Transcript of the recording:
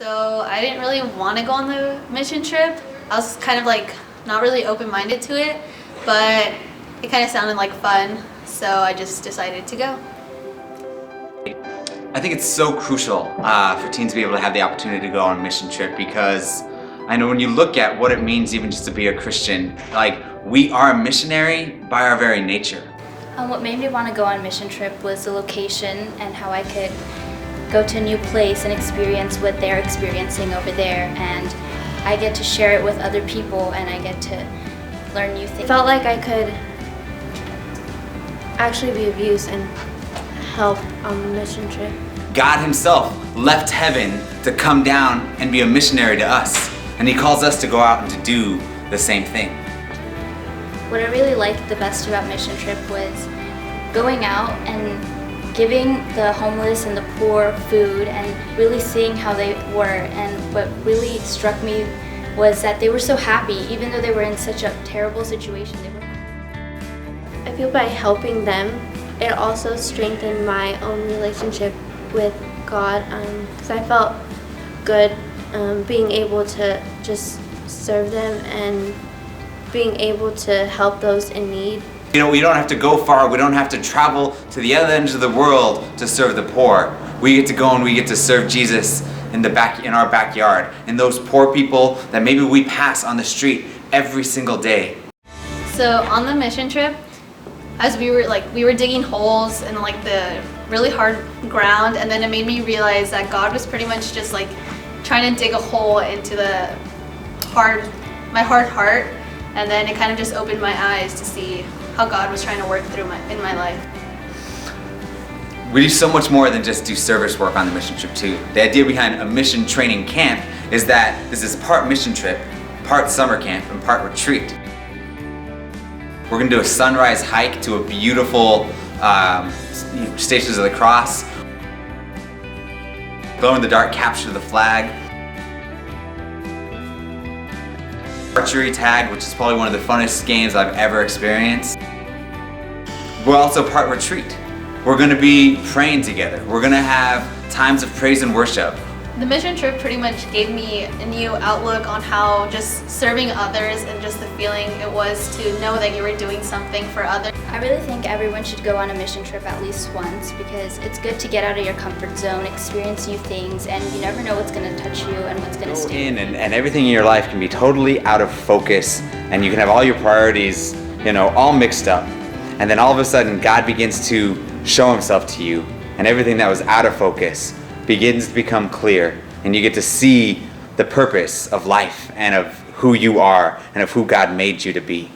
So I didn't really want to go on the mission trip. I was kind of like not really open-minded to it, but it kind of sounded like fun, so I just decided to go. I think it's so crucial for teens to be able to have the opportunity to go on a mission trip, because I know when you look at what it means even just to be a Christian, like, we are a missionary by our very nature. What made me want to go on a mission trip was the location and how I could go to a new place and experience what they're experiencing over there, and I get to share it with other people and I get to learn new things. I felt like I could actually be of use and help on the mission trip. God himself left heaven to come down and be a missionary to us, and he calls us to go out and to do the same thing. What I really liked the best about mission trip was going out and giving the homeless and the poor food and really seeing how they were. And what really struck me was that they were so happy, even though they were in such a terrible situation. I feel by helping them, it also strengthened my own relationship with God, because I felt good being able to just serve them and being able to help those in need. You know, we don't have to go far, we don't have to travel to the other ends of the world to serve the poor. We get to go and we get to serve Jesus in our backyard, and those poor people that maybe we pass on the street every single day. So on the mission trip, as we were digging holes in like the really hard ground, and then it made me realize that God was pretty much just like trying to dig a hole into my hard heart, and then it kind of just opened my eyes to see how God was trying to work through in my life. We do so much more than just do service work on the mission trip too. The idea behind a mission training camp is that this is part mission trip, part summer camp, and part retreat. We're going to do a sunrise hike to a beautiful Stations of the Cross, glow-in-the-dark capture the flag, archery tag, which is probably one of the funnest games I've ever experienced. We're also part retreat. We're going to be praying together. We're going to have times of praise and worship. The mission trip pretty much gave me a new outlook on how just serving others and just the feeling it was to know that you were doing something for others. I really think everyone should go on a mission trip at least once, because it's good to get out of your comfort zone, experience new things, and you never know what's going to touch you and what's going to stay. And everything in your life can be totally out of focus, and you can have all your priorities, all mixed up. And then all of a sudden God begins to show himself to you, and everything that was out of focus begins to become clear, and you get to see the purpose of life and of who you are and of who God made you to be.